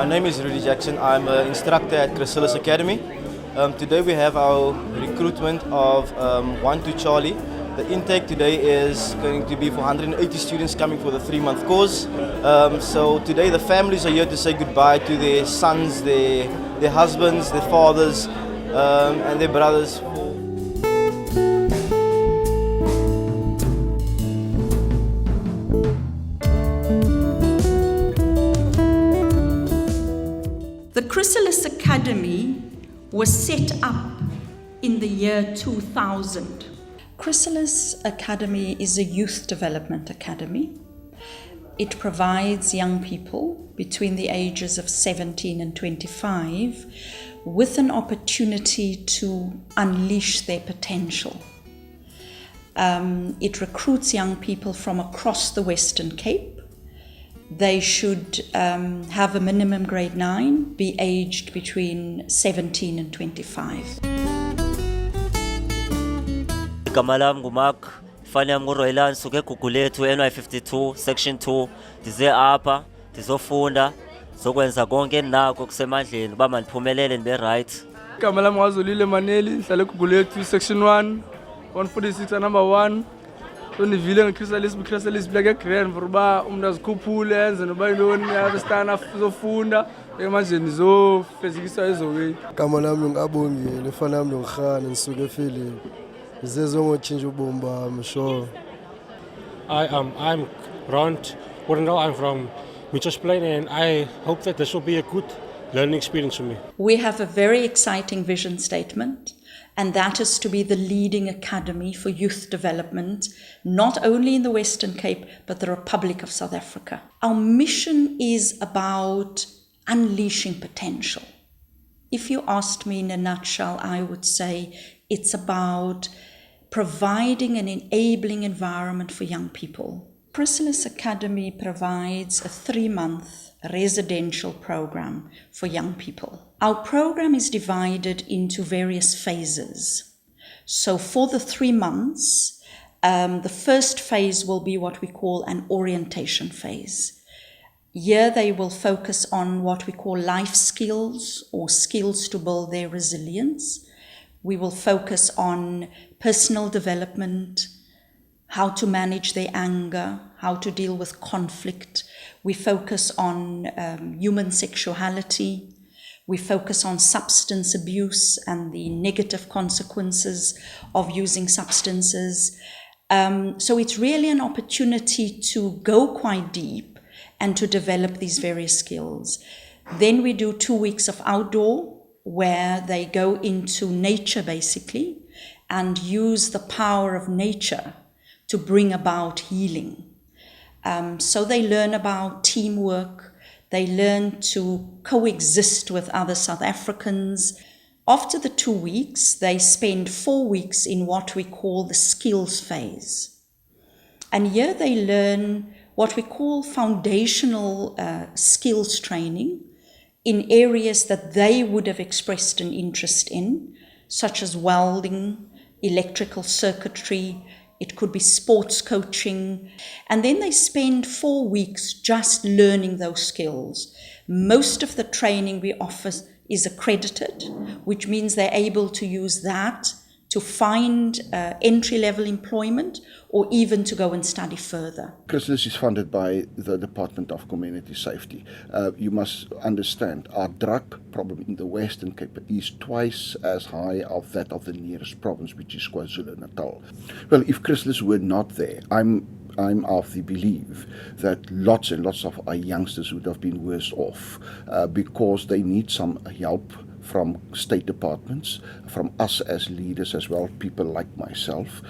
name is Rudy Jackson. I'm an instructor at Chrysalis Academy. Today we have our recruitment of 1 to Charlie. The intake today is going to be for 180 students coming for the 3-month course. So today the families are here to say goodbye to their sons, their husbands, their fathers, and their brothers. The Chrysalis Academy was set up in the year 2000. Chrysalis Academy is a youth development academy. It provides young people between the ages of 17 and 25 with an opportunity to unleash their potential. It recruits young people from across the Western Cape. They should have a minimum grade 9, be aged between 17 and 25. Igama lami nguMark, ifani yami nguRoylan, suke eGugulethu NY52 section 2. Ndize apha ndizofunda zokwenza konke endinako kusemandleni uba mandiphumelele ndibe right. Igama lami ngwazolile Maneli, ndihlala eGugulethu section 1 146 number 1. Ndivile ngeChrysalis black grand for uba umuntu azikhuphule enze noba yintoni yabestana uzofunda manje ndizofezekisa ezokweni. Igama lami ngabongile, ifana yami ngirhana ngisuke eFeleni. Ngizezwe ngotshintsha ubomi bami sure. I'm Grant. I'm from Mitchells Plain, and I hope that this will be a good learning experience for me. We have a very exciting vision statement, and that is to be the leading academy for youth development, not only in the Western Cape, but the Republic of South Africa. Our mission is about unleashing potential. If you asked me in a nutshell, I would say it's about providing an enabling environment for young people. Chrysalis Academy provides a 3-month residential program for young people. Our program is divided into various phases. So for the 3 months, the first phase will be what we call an orientation phase. Here they will focus on what we call life skills or skills to build their resilience. We will focus on personal development, how to manage their anger, how to deal with conflict. We focus on human sexuality. We focus on substance abuse and the negative consequences of using substances. So it's really an opportunity to go quite deep and to develop these various skills. Then we do 2 weeks of outdoor, where they go into nature basically and use the power of nature to bring about healing. So they learn about teamwork, they learn to coexist with other South Africans. After the 2 weeks, they spend 4 weeks in what we call the skills phase. And here they learn what we call foundational skills training in areas that they would have expressed an interest in, such as welding, electrical circuitry, it could be sports coaching. And then they spend 4 weeks just learning those skills. Most of the training we offer is accredited, which means they're able to use that to find entry-level employment or even to go and study further. Chrysalis is funded by the Department of Community Safety. You must understand, our drug problem in the Western Cape is twice as high of that of the nearest province, which is KwaZulu-Natal. Well, if Chrysalis were not there, I'm of the belief that lots and lots of our youngsters would have been worse off because they need some help from state departments, from us as leaders as well, people like myself.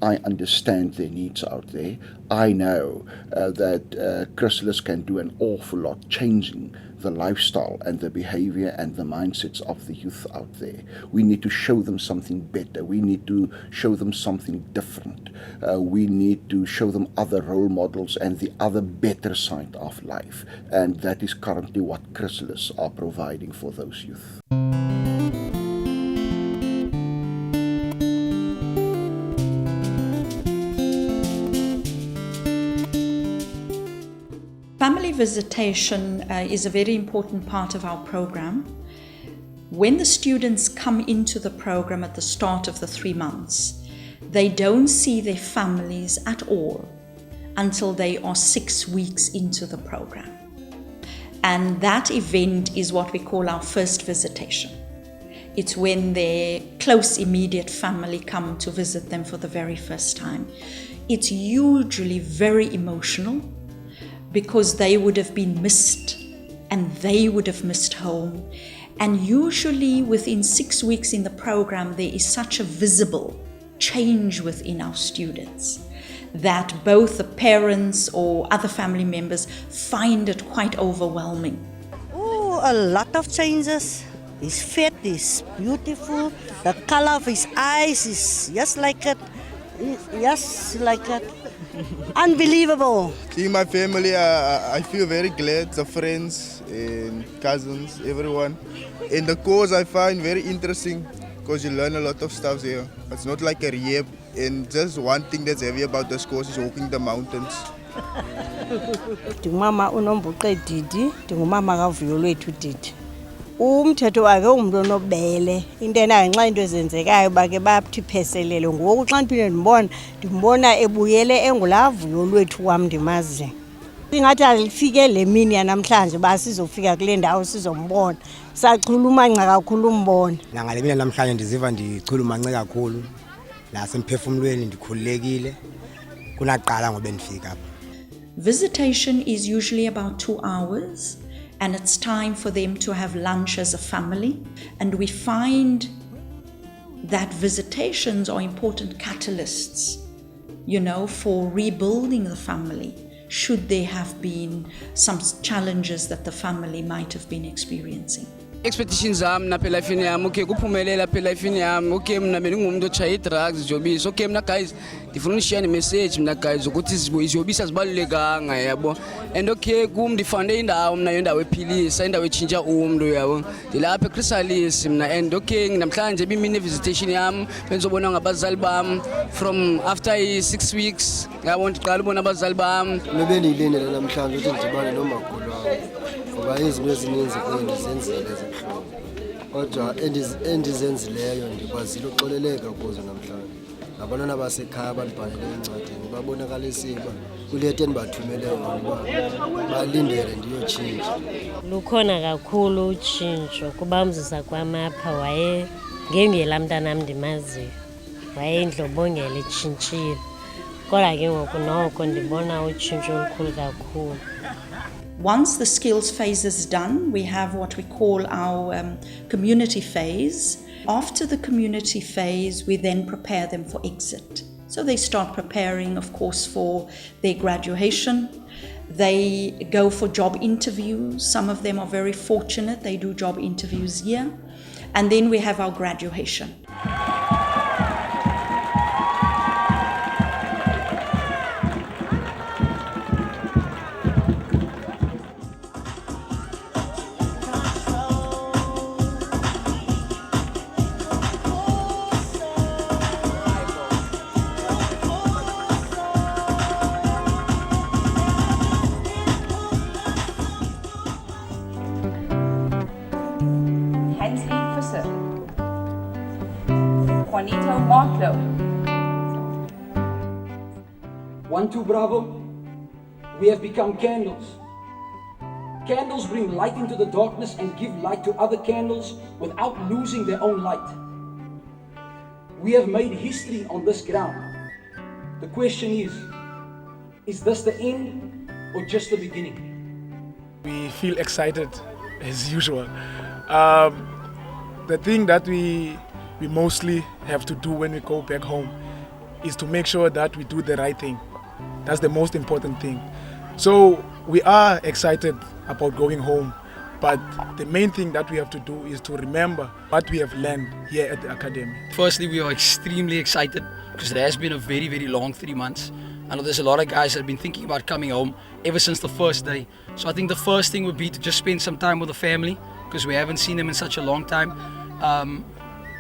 I understand their needs out there. I know that Chrysalis can do an awful lot changing the lifestyle and the behavior and the mindsets of the youth out there. We need to show them something better. We need to show them something different. We need to show them other role models and the other better side of life. And that is currently what Chrysalis are providing for those youth. Family visitation is a very important part of our program. When the students come into the program at the start of the 3 months, they don't see their families at all until they are 6 weeks into the program. And that event is what we call our first visitation. It's when their close immediate family come to visit them for the very first time. It's usually very emotional because they would have been missed and they would have missed home. And usually within 6 weeks in the program, there is such a visible change within our students that both the parents or other family members find it quite overwhelming. Oh, a lot of changes. He's fit, he's beautiful. The color of his eyes is just like it. Yes, like it. Unbelievable. Seeing my family, I feel very glad. The friends and cousins, everyone. And the course I find very interesting because you learn a lot of stuff here. It's not like a rehab. And just one thing that's heavy about this course is walking the mountains. Ndingumama unombuqe Didi, ndingumama kaVuyo lwethu Didi. Umthetho wakhe umuntu onobele. Into enayo nxa into ezenzekayo bake bathi pheselele. Ngoku xa ndiphinde ndimbona ebuyele engulaVuyo lwethu wam ndimazi. Ingathi alifike le mini yanamhlanje basizofika kule ndawo sizombona. Sachulumanca kakhulu umbona. Ngale mina namhlanje ndiziva ndichulumanca kakhulu. Nasemphefumulweni ndikhululekile. Kunaqala ngoba ndifika apha. Visitation is usually about 2 hours, and it's time for them to have lunch as a family. And we find that visitations are important catalysts, for rebuilding the family, should there have been some challenges that the family might have been experiencing. Expectations zami na phela life yami kuphumelela phela life yami mina bengingumuntu ochaye drugs izobisa mina guys ndifuna ushare message mina guys ukuthi izobisa zibalulekanga yabo and kum ndifande indawo mina yendawo ephilisa indawo echinja umuntu yabo ndilapha eChrysalis mina and namhlanje bimini visitation yami benzobona ngabazali bami from after 6 weeks yabo ndiqala ubona abazali bami Benilindele namhlanje ukuthi ndibane nomakhulu wami ngoba izinto ezininzi endizenzile ezibuhlungu kodwa endizenzileyo ndikwazile uxoleleka kuzo namhlanje abantwana basekhaya abandibhalele encwadini babonakalisiba kuleta endibathumele yona balindele ndiyotshintsha. Lukhona kakhulu utshintsho kuba umzisa kwamapha waye ngembiyela mntanam ndimaziyo waye indlobongela etshintshile kodwa ke ngoku noko ndibona utshintsho olukhulu kakhulu. Once the skills phase is done, we have what we call our community phase. After the community phase, we then prepare them for exit. So they start preparing, of course, for their graduation. They go for job interviews. Some of them are very fortunate. They do job interviews here. And then we have our graduation. Juanito Martlo. 1-2 Bravo, we have become candles. Candles bring light into the darkness and give light to other candles without losing their own light. We have made history on this ground. The question is this the end or just the beginning? We feel excited as usual. The thing that we mostly have to do when we go back home is to make sure that we do the right thing. That's the most important thing. So we are excited about going home, but the main thing that we have to do is to remember what we have learned here at the Academy. Firstly, we are extremely excited because it has been a very, very long 3 months. I know there's a lot of guys that have been thinking about coming home ever since the first day. So I think the first thing would be to just spend some time with the family because we haven't seen them in such a long time.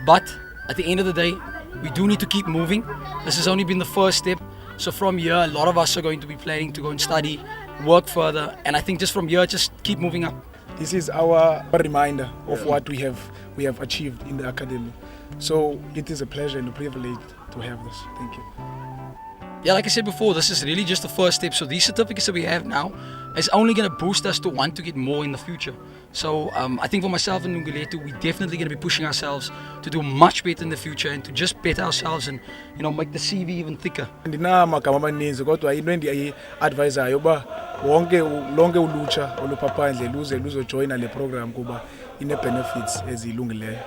But at the end of the day, we do need to keep moving. This has only been the first step. So from here, a lot of us are going to be planning to go and study work further, and I think just from here, just keep moving up. This is our reminder of what we have achieved in the academy. So it is a pleasure and a privilege to have this. Thank you. Yeah, like I said before, this is really just the first step. So these certificates that we have now is only going to boost us to want to get more in the future. So I think for myself and Nunguletu, we're definitely going to be pushing ourselves to do much better in the future and to just better ourselves and, you know, make the CV even thicker. Ndinamagama amaninzi kodwa into endiyi-advisayo uba lonke ulutsha olupaphandle luze luzojoyina le program kuba ine-benefits ezilungileyo.